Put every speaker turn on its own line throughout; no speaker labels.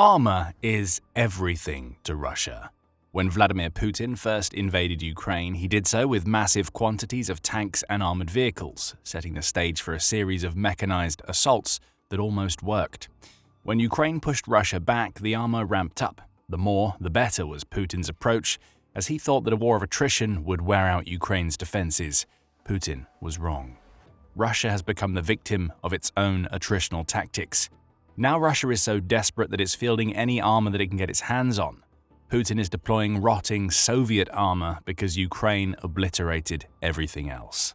Armor is everything to Russia. When Vladimir Putin first invaded Ukraine, he did so with massive quantities of tanks and armored vehicles, setting the stage for a series of mechanized assaults that almost worked. When Ukraine pushed Russia back, the armor ramped up. The more, the better was Putin's approach, as he thought that a war of attrition would wear out Ukraine's defenses. Putin was wrong. Russia has become the victim of its own attritional tactics. Now Russia is so desperate that it's fielding any armor that it can get its hands on. Putin is deploying rotting Soviet armor because Ukraine obliterated everything else.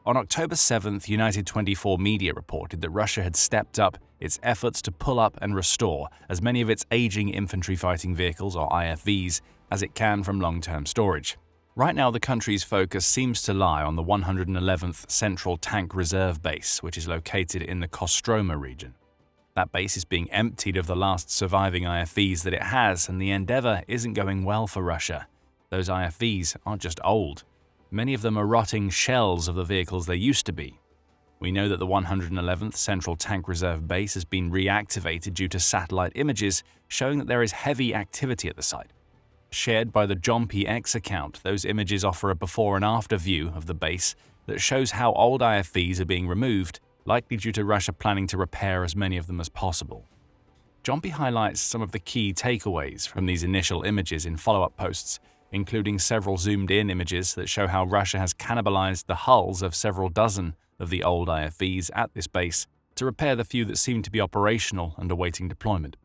On October 7th, United 24 media reported that Russia had stepped up its efforts to pull up and restore as many of its aging infantry fighting vehicles, or IFVs, as it can from long-term storage. Right now, the country's focus seems to lie on the 111th Central Tank Reserve Base, which is located in the Kostroma region. That base is being emptied of the last surviving IFVs that it has, and the endeavor isn't going well for Russia. Those IFVs aren't just old. Many of them are rotting shells of the vehicles they used to be. We know that the 111th Central Tank Reserve Base has been reactivated due to satellite images showing that there is heavy activity at the site. Shared by the Jompy X account, those images offer a before and after view of the base that shows how old IFVs are being removed, likely due to Russia planning to repair as many of them as possible. Jompy highlights some of the key takeaways from these initial images in follow-up posts, including several zoomed-in images that show how Russia has cannibalized the hulls of several dozen of the old IFVs at this base to repair the few that seem to be operational and awaiting deployment.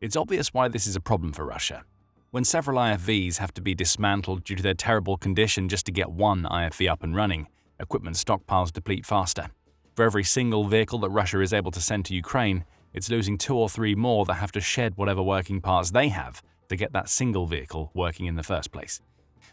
It's obvious why this is a problem for Russia. When several IFVs have to be dismantled due to their terrible condition just to get one IFV up and running, equipment stockpiles deplete faster. For every single vehicle that Russia is able to send to Ukraine, it's losing 2 or 3 more that have to shed whatever working parts they have to get that single vehicle working in the first place.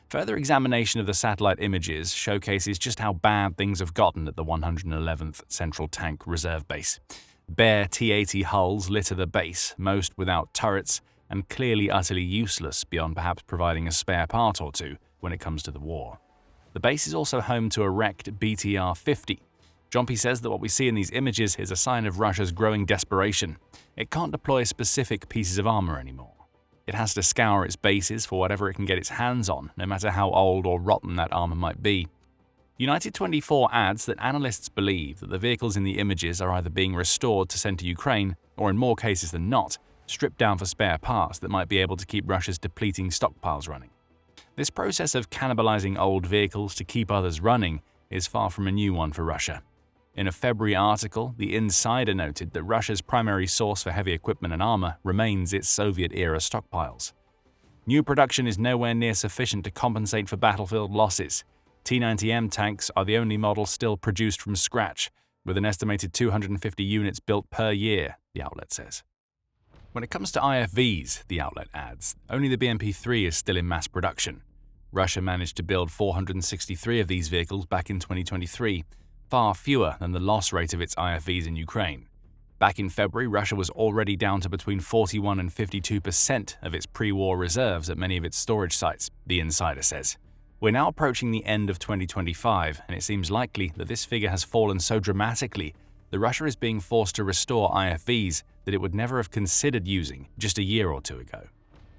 Further examination of the satellite images showcases just how bad things have gotten at the 111th Central Tank Reserve Base. Bare T-80 hulls litter the base, most without turrets, and clearly utterly useless beyond perhaps providing a spare part or two when it comes to the war. The base is also home to a wrecked BTR-50. Jompy says that what we see in these images is a sign of Russia's growing desperation. It can't deploy specific pieces of armor anymore. It has to scour its bases for whatever it can get its hands on, no matter how old or rotten that armor might be. United 24 adds that analysts believe that the vehicles in the images are either being restored to send to Ukraine, or in more cases than not, stripped down for spare parts that might be able to keep Russia's depleting stockpiles running. This process of cannibalizing old vehicles to keep others running is far from a new one for Russia. In a February article, The Insider noted that Russia's primary source for heavy equipment and armor remains its Soviet-era stockpiles. New production is nowhere near sufficient to compensate for battlefield losses. T-90M tanks are the only model still produced from scratch, with an estimated 250 units built per year, the outlet says. When it comes to IFVs, the outlet adds, only the BMP-3 is still in mass production. Russia managed to build 463 of these vehicles back in 2023, far fewer than the loss rate of its IFVs in Ukraine. Back in February, Russia was already down to between 41 and 52% of its pre-war reserves at many of its storage sites, the Insider says. We're now approaching the end of 2025, and it seems likely that this figure has fallen so dramatically that Russia is being forced to restore IFVs that it would never have considered using just a year or two ago.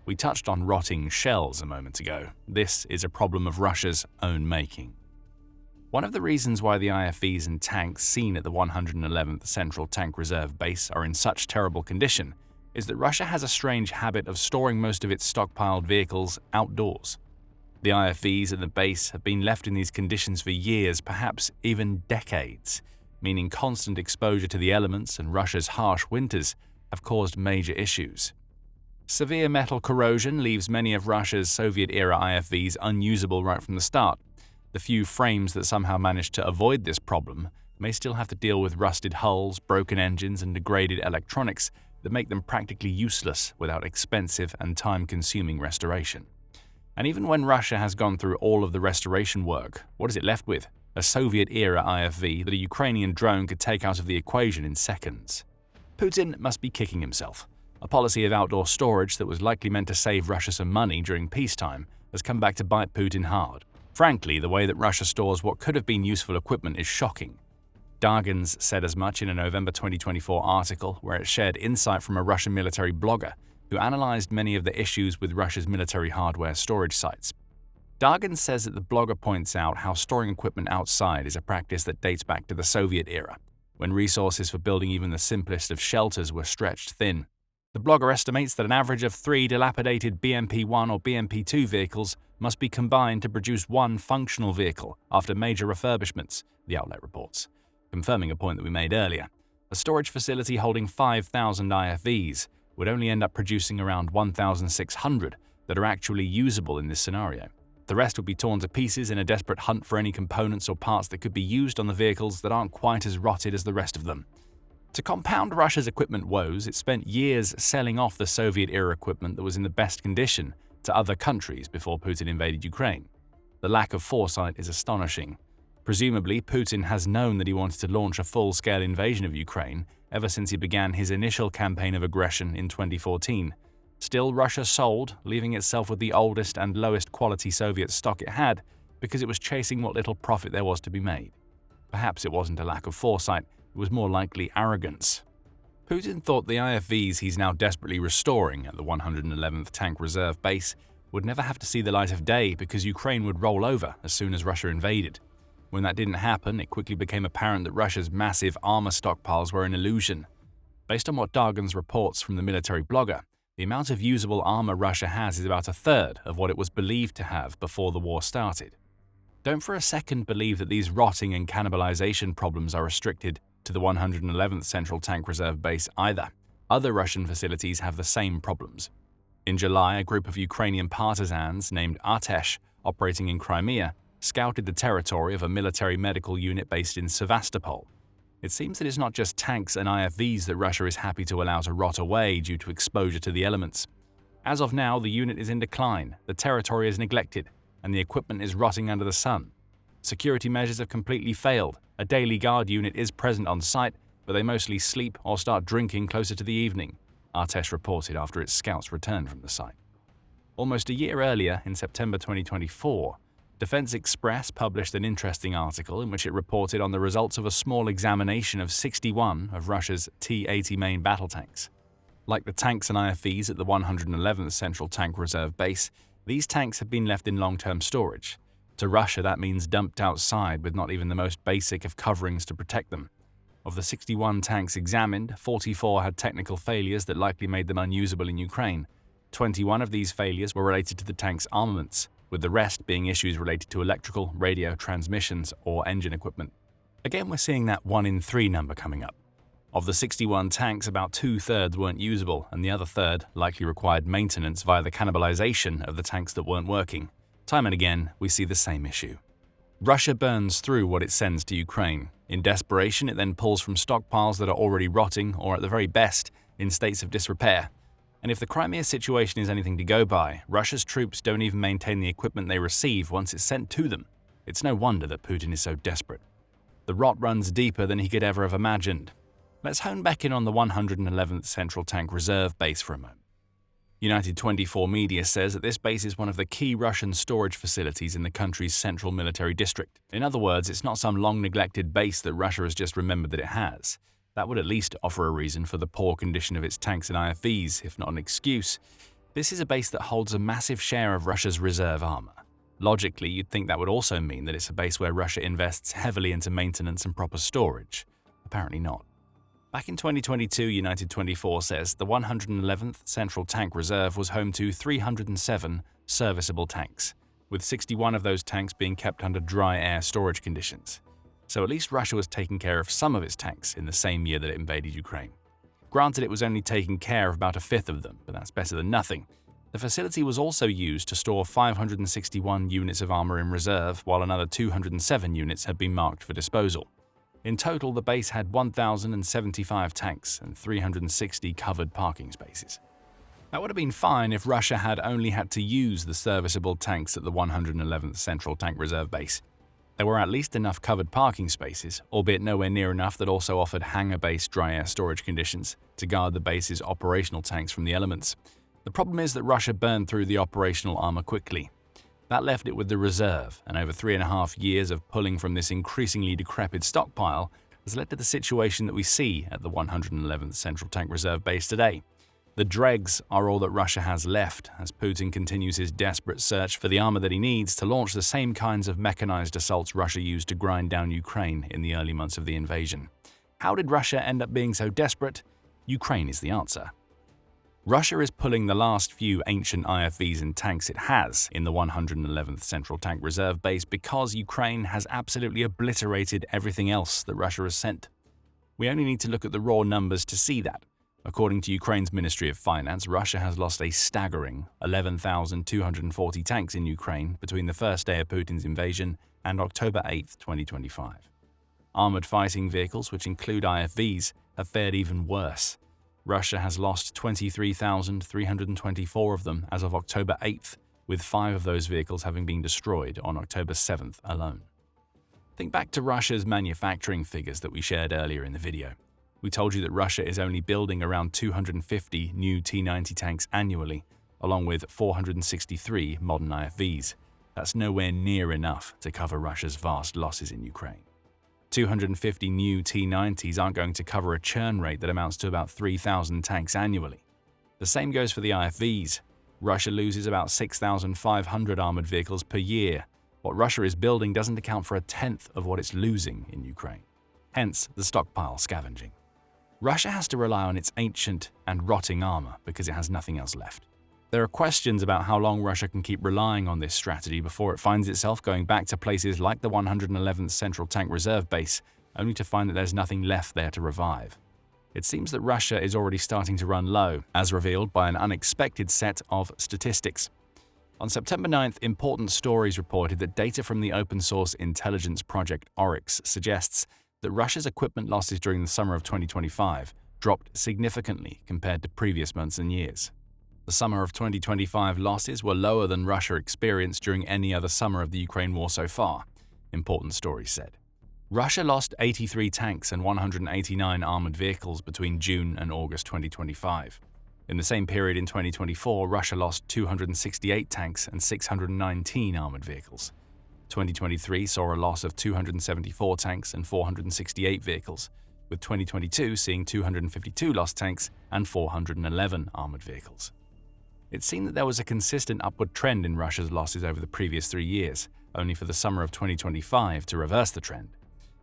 We touched on rotting shells a moment ago. This is a problem of Russia's own making. One of the reasons why the IFVs and tanks seen at the 111th Central Tank Reserve Base are in such terrible condition is that Russia has a strange habit of storing most of its stockpiled vehicles outdoors. The IFVs at the base have been left in these conditions for years, perhaps even decades, meaning constant exposure to the elements and Russia's harsh winters have caused major issues. Severe metal corrosion leaves many of Russia's Soviet-era IFVs unusable right from the start. The few frames that somehow managed to avoid this problem may still have to deal with rusted hulls, broken engines, and degraded electronics that make them practically useless without expensive and time-consuming restoration. And even when Russia has gone through all of the restoration work, what is it left with? A Soviet-era IFV that a Ukrainian drone could take out of the equation in seconds. Putin must be kicking himself. A policy of outdoor storage that was likely meant to save Russia some money during peacetime has come back to bite Putin hard. Frankly, the way that Russia stores what could have been useful equipment is shocking. Dargins said as much in a November 2024 article where it shared insight from a Russian military blogger who analyzed many of the issues with Russia's military hardware storage sites. Dargins says that the blogger points out how storing equipment outside is a practice that dates back to the Soviet era, when resources for building even the simplest of shelters were stretched thin. The blogger estimates that an average of 3 dilapidated BMP-1 or BMP-2 vehicles must be combined to produce one functional vehicle after major refurbishments, the outlet reports, confirming a point that we made earlier. A storage facility holding 5,000 IFVs would only end up producing around 1,600 that are actually usable in this scenario. The rest would be torn to pieces in a desperate hunt for any components or parts that could be used on the vehicles that aren't quite as rotted as the rest of them. To compound Russia's equipment woes, it spent years selling off the Soviet-era equipment that was in the best condition to other countries before Putin invaded Ukraine. The lack of foresight is astonishing. Presumably, Putin has known that he wanted to launch a full-scale invasion of Ukraine ever since he began his initial campaign of aggression in 2014. Still, Russia sold, leaving itself with the oldest and lowest quality Soviet stock it had because it was chasing what little profit there was to be made. Perhaps it wasn't a lack of foresight, it was more likely arrogance. Putin thought the IFVs he's now desperately restoring at the 111th Tank Reserve Base would never have to see the light of day because Ukraine would roll over as soon as Russia invaded. When that didn't happen, it quickly became apparent that Russia's massive armor stockpiles were an illusion. Based on what Dargins reports from the military blogger, the amount of usable armor Russia has is about a third of what it was believed to have before the war started. Don't for a second believe that these rotting and cannibalization problems are restricted to the 111th Central Tank Reserve Base either. Other Russian facilities have the same problems. In July, a group of Ukrainian partisans named Artesh, operating in Crimea, scouted the territory of a military medical unit based in Sevastopol. It seems that it's not just tanks and IFVs that Russia is happy to allow to rot away due to exposure to the elements. As of now, the unit is in decline, the territory is neglected, and the equipment is rotting under the sun. Security measures have completely failed. A daily guard unit is present on site, but they mostly sleep or start drinking closer to the evening, Artesh reported after its scouts returned from the site. Almost a year earlier, in September 2024, Defense Express published an interesting article in which it reported on the results of a small examination of 61 of Russia's T-80 main battle tanks. Like the tanks and IFVs at the 111th Central Tank Reserve Base, these tanks have been left in long-term storage. To Russia, that means dumped outside with not even the most basic of coverings to protect them. Of the 61 tanks examined, 44 had technical failures that likely made them unusable in Ukraine. 21 of these failures were related to the tank's armaments, with the rest being issues related to electrical, radio, transmissions, or engine equipment. Again, we're seeing that 1 in 3 number coming up. Of the 61 tanks, about 2/3 weren't usable, and the other third likely required maintenance via the cannibalization of the tanks that weren't working. Time and again, we see the same issue. Russia burns through what it sends to Ukraine. In desperation, it then pulls from stockpiles that are already rotting or, at the very best, in states of disrepair. And if the Crimea situation is anything to go by, Russia's troops don't even maintain the equipment they receive once it's sent to them. It's no wonder that Putin is so desperate. The rot runs deeper than he could ever have imagined. Let's hone back in on the 111th Central Tank Reserve Base for a moment. United 24 media says that this base is one of the key Russian storage facilities in the country's central military district. In other words, it's not some long-neglected base that Russia has just remembered that it has. That would at least offer a reason for the poor condition of its tanks and IFVs, if not an excuse. This is a base that holds a massive share of Russia's reserve armor. Logically, you'd think that would also mean that it's a base where Russia invests heavily into maintenance and proper storage. Apparently not. Back in 2022, United 24 says the 111th Central Tank Reserve was home to 307 serviceable tanks, with 61 of those tanks being kept under dry air storage conditions. So at least Russia was taking care of some of its tanks in the same year that it invaded Ukraine. Granted, it was only taking care of about 1/5 of them, but that's better than nothing. The facility was also used to store 561 units of armor in reserve, while another 207 units had been marked for disposal. In total, the base had 1,075 tanks and 360 covered parking spaces. That would have been fine if Russia had only had to use the serviceable tanks at the 111th Central Tank Reserve Base. There were at least enough covered parking spaces, albeit nowhere near enough that also offered hangar-based dry air storage conditions to guard the base's operational tanks from the elements. The problem is that Russia burned through the operational armor quickly. That left it with the reserve, and over 3.5 years of pulling from this increasingly decrepit stockpile, has led to the situation that we see at the 111th Central Tank Reserve Base today. The dregs are all that Russia has left as Putin continues his desperate search for the armor that he needs to launch the same kinds of mechanized assaults Russia used to grind down Ukraine in the early months of the invasion. How did Russia end up being so desperate? Ukraine is the answer. Russia is pulling the last few ancient IFVs and tanks it has in the 111th Central Tank Reserve Base because Ukraine has absolutely obliterated everything else that Russia has sent. We only need to look at the raw numbers to see that. According to Ukraine's Ministry of Finance, Russia has lost a staggering 11,240 tanks in Ukraine between the first day of Putin's invasion and October 8, 2025. Armored fighting vehicles, which include IFVs, have fared even worse. Russia has lost 23,324 of them as of October 8th, with 5 of those vehicles having been destroyed on October 7th alone. Think back to Russia's manufacturing figures that we shared earlier in the video. We told you that Russia is only building around 250 new T-90 tanks annually, along with 463 modern IFVs. That's nowhere near enough to cover Russia's vast losses in Ukraine. 250 new T-90s aren't going to cover a churn rate that amounts to about 3,000 tanks annually. The same goes for the IFVs. Russia loses about 6,500 armored vehicles per year. What Russia is building doesn't account for a tenth of what it's losing in Ukraine. Hence the stockpile scavenging. Russia has to rely on its ancient and rotting armor because it has nothing else left. There are questions about how long Russia can keep relying on this strategy before it finds itself going back to places like the 111th Central Tank Reserve Base, only to find that there's nothing left there to revive. It seems that Russia is already starting to run low, as revealed by an unexpected set of statistics. On September 9th, Important Stories reported that data from the open-source intelligence project Oryx suggests that Russia's equipment losses during the summer of 2025 dropped significantly compared to previous months and years. The summer of 2025 losses were lower than Russia experienced during any other summer of the Ukraine war so far, Important Stories said. Russia lost 83 tanks and 189 armored vehicles between June and August 2025. In the same period in 2024, Russia lost 268 tanks and 619 armored vehicles. 2023 saw a loss of 274 tanks and 468 vehicles, with 2022 seeing 252 lost tanks and 411 armored vehicles. It seemed that there was a consistent upward trend in Russia's losses over the previous 3 years, only for the summer of 2025 to reverse the trend.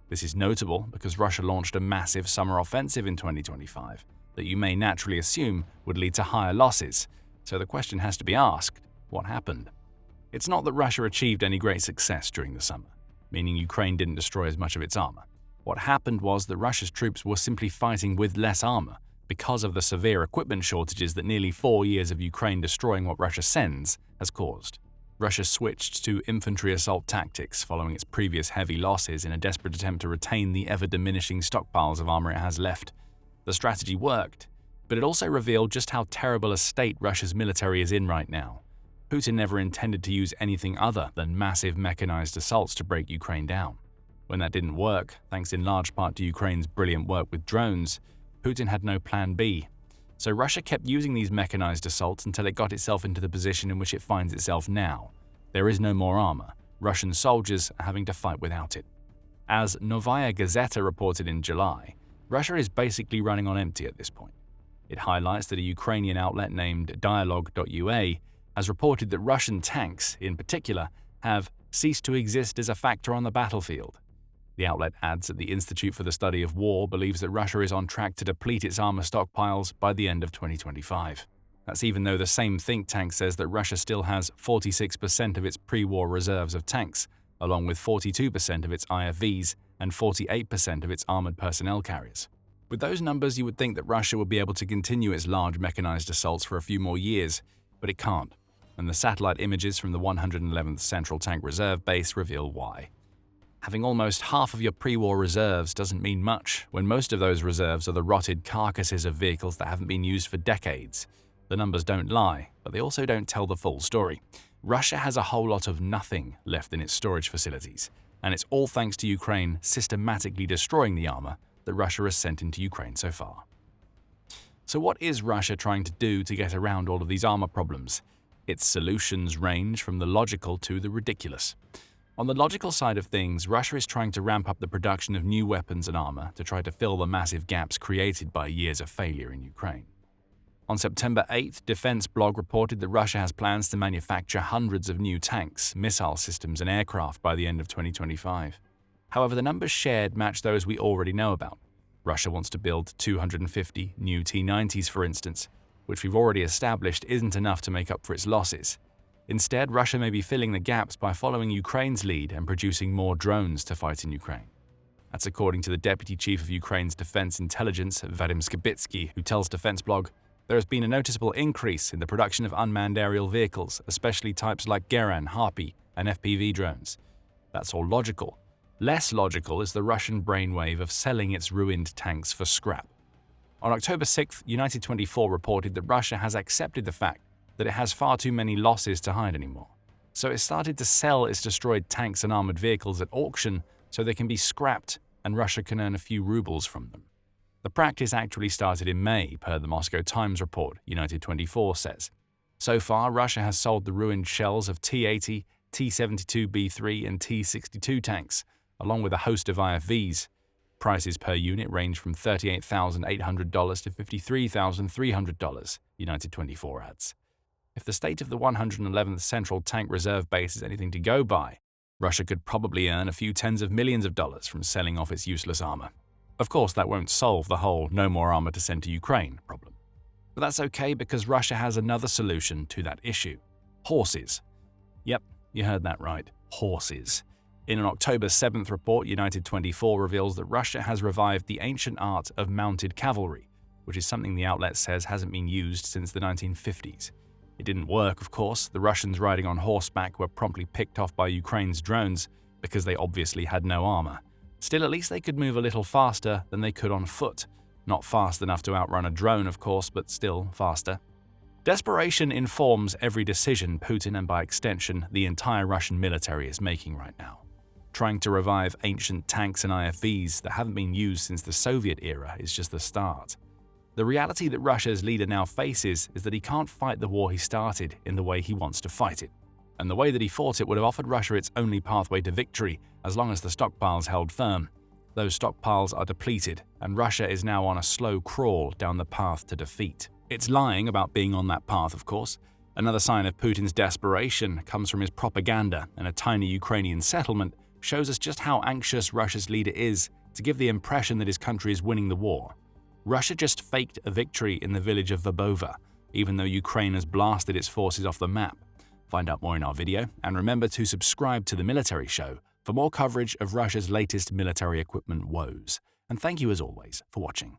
This is notable because Russia launched a massive summer offensive in 2025 that you may naturally assume would lead to higher losses, so the question has to be asked, what happened? It's not that Russia achieved any great success during the summer, meaning Ukraine didn't destroy as much of its armor. What happened was that Russia's troops were simply fighting with less armor because of the severe equipment shortages that nearly 4 years of Ukraine destroying what Russia sends has caused. Russia switched to infantry assault tactics following its previous heavy losses in a desperate attempt to retain the ever-diminishing stockpiles of armor it has left. The strategy worked, but it also revealed just how terrible a state Russia's military is in right now. Putin never intended to use anything other than massive mechanized assaults to break Ukraine down. When that didn't work, thanks in large part to Ukraine's brilliant work with drones, Putin had no plan B. So Russia kept using these mechanized assaults until it got itself into the position in which it finds itself now. There is no more armor. Russian soldiers are having to fight without it. As Novaya Gazeta reported in July, Russia is basically running on empty at this point. It highlights that a Ukrainian outlet named Dialogue.ua has reported that Russian tanks, in particular, have ceased to exist as a factor on the battlefield. The outlet adds that the Institute for the Study of War believes that Russia is on track to deplete its armor stockpiles by the end of 2025. That's even though the same think tank says that Russia still has 46% of its pre-war reserves of tanks, along with 42% of its IFVs and 48% of its armored personnel carriers. With those numbers, you would think that Russia would be able to continue its large mechanized assaults for a few more years, but it can't, and the satellite images from the 111th Central Tank Reserve Base reveal why. Having almost half of your pre-war reserves doesn't mean much when most of those reserves are the rotted carcasses of vehicles that haven't been used for decades. The numbers don't lie, but they also don't tell the full story. Russia has a whole lot of nothing left in its storage facilities, and it's all thanks to Ukraine systematically destroying the armor that Russia has sent into Ukraine so far. So what is Russia trying to do to get around all of these armor problems? Its solutions range from the logical to the ridiculous. On the logical side of things, Russia is trying to ramp up the production of new weapons and armor to try to fill the massive gaps created by years of failure in Ukraine. On September 8th, Defense Blog reported that Russia has plans to manufacture hundreds of new tanks, missile systems, and aircraft by the end of 2025. However, the numbers shared match those we already know about. Russia wants to build 250 new T-90s, for instance, which we've already established isn't enough to make up for its losses. Instead, Russia may be filling the gaps by following Ukraine's lead and producing more drones to fight in Ukraine. That's according to the Deputy Chief of Ukraine's Defense Intelligence, Vadim Skibitsky, who tells Defense Blog, "There has been a noticeable increase in the production of unmanned aerial vehicles, especially types like Geran, Harpy, and FPV drones. That's all logical. Less logical is the Russian brainwave of selling its ruined tanks for scrap." On October 6th, United 24 reported that Russia has accepted the fact that it has far too many losses to hide anymore. So it started to sell its destroyed tanks and armored vehicles at auction so they can be scrapped and Russia can earn a few rubles from them. The practice actually started in May, per the Moscow Times report, United 24 says. So far, Russia has sold the ruined shells of T-80, T-72B3 and T-62 tanks, along with a host of IFVs. Prices per unit range from $38,800 to $53,300, United 24 adds. If the state of the 111th Central Tank Reserve Base is anything to go by, Russia could probably earn a few tens of millions of dollars from selling off its useless armor. Of course, that won't solve the whole "no more armor to send to Ukraine" problem. But that's okay because Russia has another solution to that issue. Horses. Yep, you heard that right. Horses. In an October 7th report, United 24 reveals that Russia has revived the ancient art of mounted cavalry, which is something the outlet says hasn't been used since the 1950s. It didn't work, of course. The Russians riding on horseback were promptly picked off by Ukraine's drones because they obviously had no armor. Still, at least they could move a little faster than they could on foot. Not fast enough to outrun a drone, of course, but still faster. Desperation informs every decision Putin and, by extension, the entire Russian military is making right now. Trying to revive ancient tanks and IFVs that haven't been used since the Soviet era is just the start. The reality that Russia's leader now faces is that he can't fight the war he started in the way he wants to fight it. And the way that he fought it would have offered Russia its only pathway to victory as long as the stockpiles held firm. Those stockpiles are depleted, and Russia is now on a slow crawl down the path to defeat. It's lying about being on that path, of course. Another sign of Putin's desperation comes from his propaganda, and a tiny Ukrainian settlement shows us just how anxious Russia's leader is to give the impression that his country is winning the war. Russia just faked a victory in the village of Verbova, even though Ukraine has blasted its forces off the map. Find out more in our video, and remember to subscribe to The Military Show for more coverage of Russia's latest military equipment woes. And thank you as always for watching.